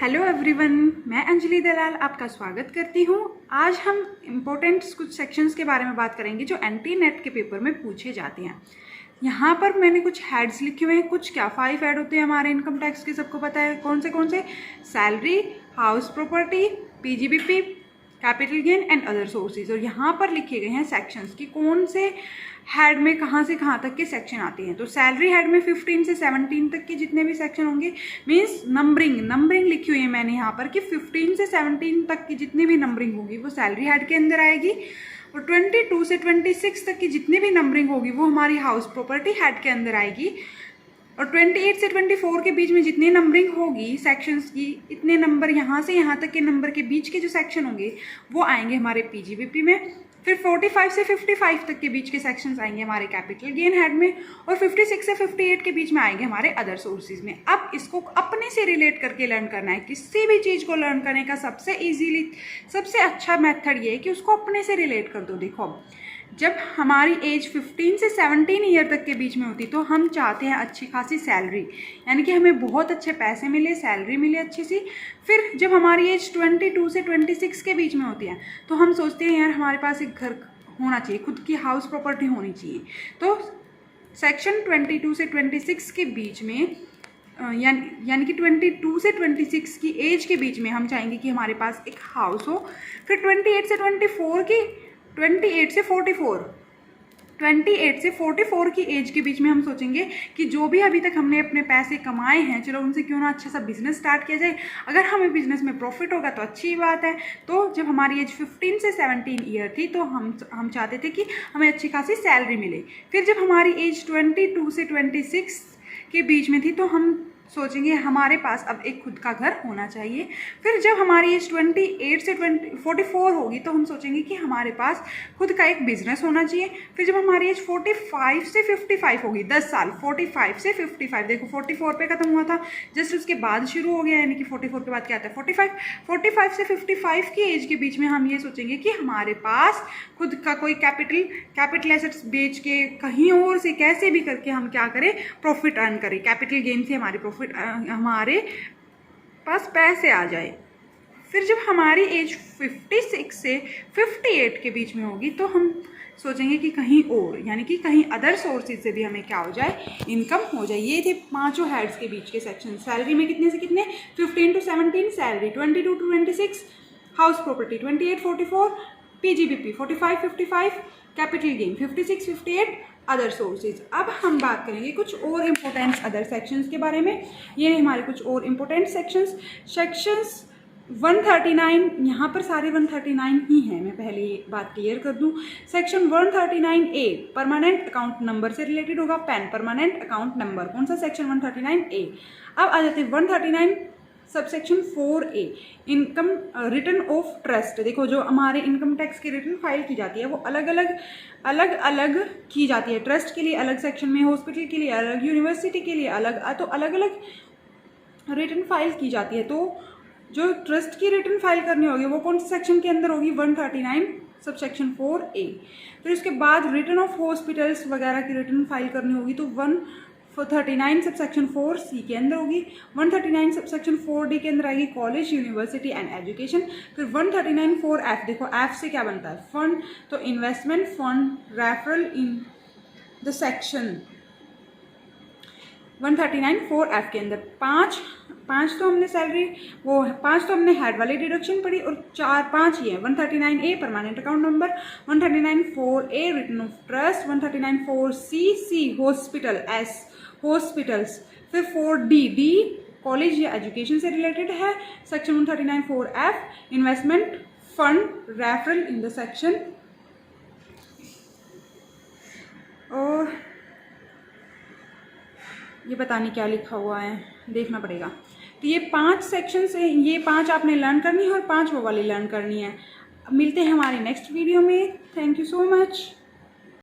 Hello everyone, मैं अंजलि दलाल आपका स्वागत करती हूँ। आज हम इम्पोर्टेंट कुछ सेक्शंस के बारे में बात करेंगे जो एंटी नेट के पेपर में पूछे जाते हैं। यहाँ पर मैंने कुछ हेड्स लिखे हुए हैं। कुछ क्या 5 हेड होते हैं हमारे इनकम टैक्स के, सबको पता है कौन से salary, house property, PGBP, capital gain and other sources. और यहाँ पर लिखे गए हैं सेक्शंस कि कौन से हेड में कहाँ से कहाँ तक के सेक्शन आते हैं। तो सैलरी हेड में 15 से 17 तक के जितने भी सेक्शन होंगे, मीन्स नंबरिंग लिखी हुई है मैंने यहाँ पर कि 15 से 17 तक की जितनी भी नंबरिंग होगी वो सैलरी हेड के अंदर आएगी। और 22 से 26 तक की जितनी भी नंबरिंग होगी वो हमारी हाउस प्रॉपर्टी हेड के अंदर आएगी। और 28 से 24 के बीच में जितनी नंबरिंग होगी सेक्शंस की, इतने नंबर यहाँ से यहाँ तक के नंबर के बीच के जो सेक्शन होंगे वो आएंगे हमारे पीजीबीपी में। फिर 45 से 55 तक के बीच के सेक्शंस आएंगे हमारे कैपिटल गेन हेड में। और 56 से 58 के बीच में आएंगे हमारे अदर सोर्सेज में। अब इसको अपने से रिलेट करके लर्न करना है। किसी भी चीज़ को लर्न करने का सबसे अच्छा मेथड ये है कि उसको अपने से रिलेट कर दो। देखो, जब हमारी एज 15 से 17 ईयर तक के बीच में होती तो हम चाहते हैं अच्छी खासी सैलरी, यानी कि हमें बहुत अच्छे पैसे मिले, सैलरी मिले अच्छी सी। फिर जब हमारी एज 22 से 26 के बीच में होती है तो हम सोचते हैं यार हमारे पास एक घर होना चाहिए, खुद की हाउस प्रॉपर्टी होनी चाहिए। तो सेक्शन 22 से 26 के बीच में यानी कि 22 से 26 की एज के बीच में हम चाहेंगे कि हमारे पास एक हाउस हो। फिर 28 से 44 की एज के बीच में हम सोचेंगे कि जो भी अभी तक हमने अपने पैसे कमाए हैं, चलो उनसे क्यों ना अच्छा सा बिजनेस स्टार्ट किया जाए। अगर हमें बिजनेस में प्रॉफिट होगा तो अच्छी बात है। तो जब हमारी एज 15 से 17 ईयर थी तो हम चाहते थे कि हमें अच्छी खासी सैलरी मिले। फिर जब हमारी एज 22 से 26 के बीच में थी तो हम सोचेंगे हमारे पास अब एक खुद का घर होना चाहिए। फिर जब हमारी एज 28 से 44 होगी तो हम सोचेंगे कि हमारे पास खुद का एक बिजनेस होना चाहिए। फिर जब हमारी एज 45 से 55 होगी, 10 साल, 45 से 55, देखो 44 पे ख़त्म हुआ था, जस्ट उसके बाद शुरू हो गया, यानी कि 44 के बाद क्या आता है 45 से 55 की एज के बीच में हम ये सोचेंगे कि हमारे पास खुद का कोई कैपिटल एसेट्स बेच के कहीं और से कैसे भी करके हम क्या करें, प्रॉफिट अर्न करें, कैपिटल गेन से हमारे पास पैसे आ जाए। फिर जब हमारी एज 56 से 58 के बीच में होगी तो हम सोचेंगे कि कहीं और, यानी कि कहीं अदर सोर्सेज से भी हमें क्या हो जाए, इनकम हो जाए। ये थे पांचों हेड्स के बीच के सेक्शन। सैलरी में कितने से कितने, 15 to 17 salary, 22 to 26 house property, 28 44 PGBP, 45 55 capital gain, 56 58 other sources. अब हम बात करेंगे कुछ और इम्पोर्टेंट अदर सेक्शंस के बारे में। ये हमारे कुछ और इम्पोर्टेंट सेक्शंस 139, यहाँ पर सारे 139 ही हैं, मैं पहले ये बात क्लियर कर दूँ। Section 139A permanent account number से रिलेटेड होगा, पैन परमानेंट अकाउंट नंबर, कौन सा सेक्शन 139A। अब आ जाते हैं 139 subsection 4A income return of trust. देखो, जो हमारे इनकम टैक्स की रिटर्न फाइल की जाती है वो अलग अलग की जाती है। ट्रस्ट के लिए अलग सेक्शन में, हॉस्पिटल के लिए अलग, यूनिवर्सिटी के लिए अलग, तो अलग अलग रिटर्न फाइल की जाती है। तो जो ट्रस्ट की रिटर्न फाइल करनी होगी वो कौन से सेक्शन के अंदर होगी, 139 सबसेक्शन 4A। फिर उसके बाद रिटर्न ऑफ हॉस्पिटल्स वगैरह की रिटर्न फाइल करनी होगी तो 139 सबसेक्शन 4C के अंदर होगी। 139 सबसेक्शन 4D के अंदर आएगी कॉलेज, यूनिवर्सिटी एंड एजुकेशन। फिर 139 4F, देखो F से क्या बनता है, फंड, तो investment fund, referral in the section 139 4F के अंदर पाँच तो हमने सैलरी, वो 5 तो हमने हेड वाली डिडक्शन पढ़ी, और 5 ही है। 139A permanent account number, 139 4A return of trust, 139 4C hospital, S hospitals. फिर 4D कॉलेज या एजुकेशन से रिलेटेड है। Section 139 4F investment fund, referral in the section. और ये पता नहीं क्या लिखा हुआ है, देखना पड़ेगा। तो ये 5 सेक्शन से, ये 5 आपने लर्न करनी है और 5 वो वाली लर्न करनी है। मिलते हैं हमारे नेक्स्ट वीडियो में। Thank you so much.